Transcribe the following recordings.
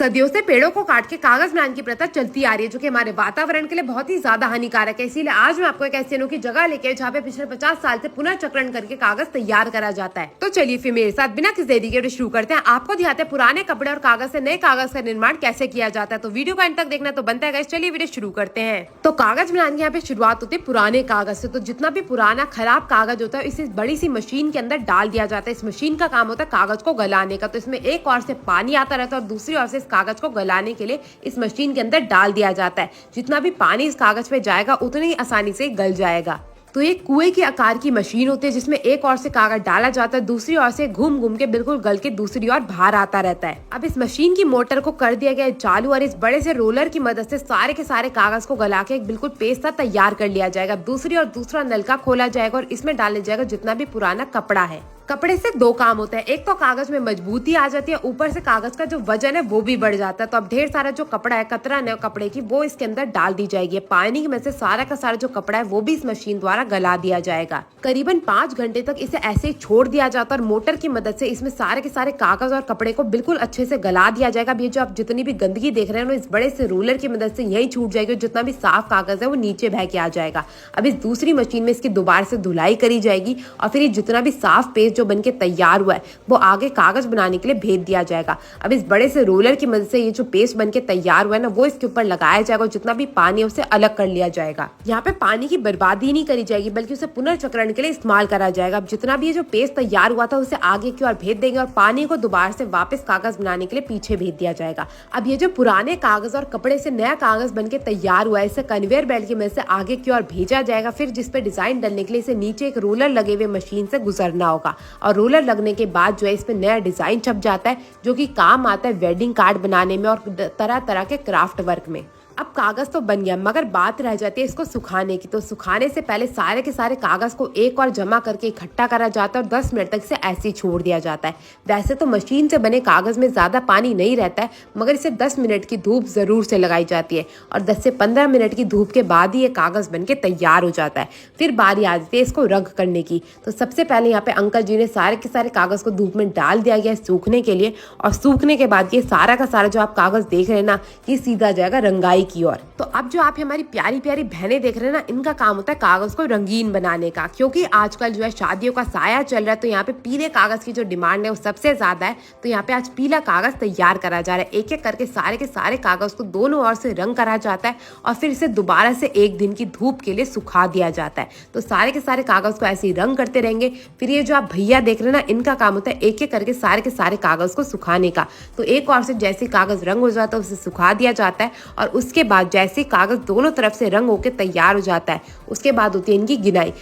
सदियों से पेड़ों को काट के कागज बनाने की प्रथा चलती आ रही है, जो कि हमारे वातावरण के लिए बहुत ही ज्यादा हानिकारक है। इसीलिए आज मैं आपको एक ऐसी अनोखी जगह लेके जहाँ पे पिछले 50 साल से पुनर्चक्रण करके कागज तैयार करा जाता है। तो चलिए फिर मेरे साथ बिना किसी देरी के शुरू करते हैं। आपको दिखाते हैं पुराने कपड़े और कागज से नए कागज का निर्माण कैसे किया जाता है। तो वीडियो को अंत तक देखना तो बनता है। चलिए वीडियो शुरू करते हैं। तो कागज बनाने की यहाँ पे शुरुआत होती है पुराने कागज से। तो जितना भी पुराना खराब कागज होता है इसे बड़ी सी मशीन के अंदर डाल दिया जाता है। इस मशीन का काम होता है कागज को गलाने का। तो इसमें एक ओर से पानी आता रहता है और दूसरी ओर से इस कागज को गलाने के लिए इस मशीन के अंदर डाल दिया जाता है। जितना भी पानी इस कागज पे जाएगा उतनी ही आसानी से गल जाएगा। तो ये कुएं के आकार की मशीन होती है जिसमें एक ओर से कागज डाला जाता है, दूसरी ओर से घूम घूम के बिल्कुल गल के दूसरी ओर बाहर आता रहता है। अब इस मशीन की मोटर को कर दिया गया है चालू और इस बड़े से रोलर की मदद से सारे के सारे कागज को गला के एक बिल्कुल पेस्ट सा तैयार कर लिया जाएगा। दूसरी और दूसरा नलका खोला जाएगा और इसमें डाला जाएगा जितना भी पुराना कपड़ा है। कपड़े से दो काम होता है, एक तो कागज में मजबूती आ जाती है, ऊपर से कागज का जो वजन है वो भी बढ़ जाता है। तो अब ढेर सारा जो कपड़ा है, कतरन है कपड़े की, वो इसके अंदर डाल दी जाएगी। पानी में से सारा का सारा जो कपड़ा है वो भी इस मशीन द्वारा गला दिया जाएगा। करीबन 5 घंटे तक इसे ऐसे ही छोड़ दिया जाता है और मोटर की मदद से इसमें सारे के सारे कागज और कपड़े को बिल्कुल अच्छे से गला दिया जाएगा। अब ये जो आप जितनी भी गंदगी देख रहे हैं इस बड़े से रोलर की मदद से यही छूट जाएगी। जितना भी साफ कागज है वो नीचे बह के आ जाएगा। अब इस दूसरी मशीन में इसकी दोबारा से धुलाई करी जाएगी और फिर ये जितना भी साफ पेस्ट जो बनके तैयार हुआ है वो आगे कागज बनाने के लिए भेज दिया जाएगा। अब इस बड़े से रोलर की मदद से ये जो पेस्ट बनके तैयार हुआ है ना वो इसके ऊपर लगाया जाएगा और जितना भी पानी है उसे अलग कर लिया जाएगा। यहाँ पे पानी की बर्बादी नहीं करी जाएगी बल्कि उसे पुनर्चक्रण के लिए इस्तेमाल करा जाएगा। अब जितना भी ये जो पेस्ट तैयार हुआ था उसे आगे की ओर भेज देंगे और पानी को दोबारा से वापस कागज बनाने के लिए पीछे भेज दिया जाएगा। अब ये जो पुराने कागज और कपड़े से नया कागज बनके तैयार हुआ है इसे कन्वेयर बेल्ट की मदद से आगे की ओर भेजा जाएगा। फिर जिस पे डिजाइन डालने के लिए इसे नीचे एक रोलर लगे हुए मशीन से गुजरना होगा और रोलर लगने के बाद जो है इस पे नया डिजाइन छप जाता है जो कि काम आता है वेडिंग कार्ड बनाने में और तरह तरह के क्राफ्ट वर्क में। अब कागज तो बन गया मगर बात रह जाती है इसको सुखाने की। तो सुखाने से पहले सारे के सारे कागज को एक और जमा करके इकट्ठा करा जाता है और 10 मिनट तक इसे ऐसे ही छोड़ दिया जाता है। वैसे तो मशीन से बने कागज में ज्यादा पानी नहीं रहता है मगर इसे 10 मिनट की धूप जरूर से लगाई जाती है और 10 से 15 मिनट की धूप के बाद ही ये कागज बन के तैयार हो जाता है। फिर बारी आ जाती है इसको रंग करने की। तो सबसे पहले यहाँ पे अंकल जी ने सारे के सारे कागज को धूप में डाल दिया गया है सूखने के लिए और सूखने के बाद ये सारा का सारा जो आप कागज देख रहे हैं ना ये सीधा जाएगा रंगाई की ओर। तो अब जो आप हमारी प्यारी प्यारी बहनें देख रहे हैं ना इनका काम होता है कागज को रंगीन बनाने का। क्योंकि आजकल जो है शादियों का साया चल रहा है तो यहाँ पे पीले कागज की जो डिमांड है वो सबसे ज्यादा है। तो यहाँ पे आज पीला कागज तैयार करा जा रहा है। एक एक करके सारे के सारे कागज को दोनों ओर से रंग करा जाता है और फिर इसे दोबारा से 1 दिन की धूप के लिए सुखा दिया जाता है। तो सारे के सारे कागज को ऐसे ही रंग करते रहेंगे। फिर ये जो आप भैया देख रहे हैं ना इनका काम होता है एक एक करके सारे के सारे कागज को सुखाने का। तो एक ओर से जैसे कागज रंग हो जाता है उसे सुखा दिया जाता है और उसके बाद जैसे कागज दोनों तरफ से रंग होकर तैयार हो जाता है उसके बाद होती है इनकी गिनाई।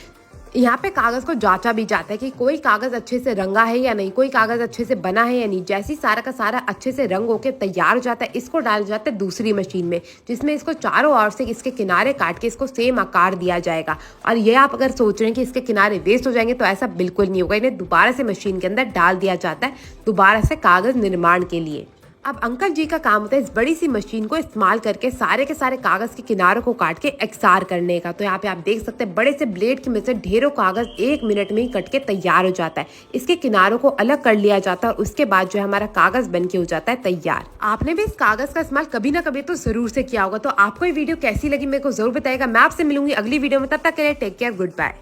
यहाँ पे कागज को जांचा भी जाता है कि कोई कागज अच्छे से रंगा है या नहीं, कोई कागज अच्छे से बना है या नहीं। जैसे ही सारा का सारा अच्छे से रंग होके तैयार हो जाता है इसको डाल जाता है दूसरी मशीन में जिसमें इसको चारों ओर से इसके किनारे काट के इसको सेम आकार दिया जाएगा। और ये आप अगर सोच रहे हैं कि इसके किनारे वेस्ट हो जाएंगे तो ऐसा बिल्कुल नहीं होगा। इन्हें दोबारा से मशीन के अंदर डाल दिया जाता है दोबारा से कागज निर्माण के लिए। अब अंकल जी का काम होता है इस बड़ी सी मशीन को इस्तेमाल करके सारे के सारे कागज के किनारों को काट के एक्सार करने का। तो यहाँ पे आप देख सकते हैं बड़े से ब्लेड की मदद से ढेरों कागज 1 मिनट में ही कट के तैयार हो जाता है। इसके किनारों को अलग कर लिया जाता है और उसके बाद जो है हमारा कागज बन के हो जाता है तैयार। आपने भी इस कागज का इस्तेमाल कभी ना कभी तो जरूर से किया होगा। तो आपको ये वीडियो कैसी लगी मेरे को जरूर बताएगा। मैं आपसे मिलूंगी अगली वीडियो में, तब तक के लिए टेक केयर, गुड बाय।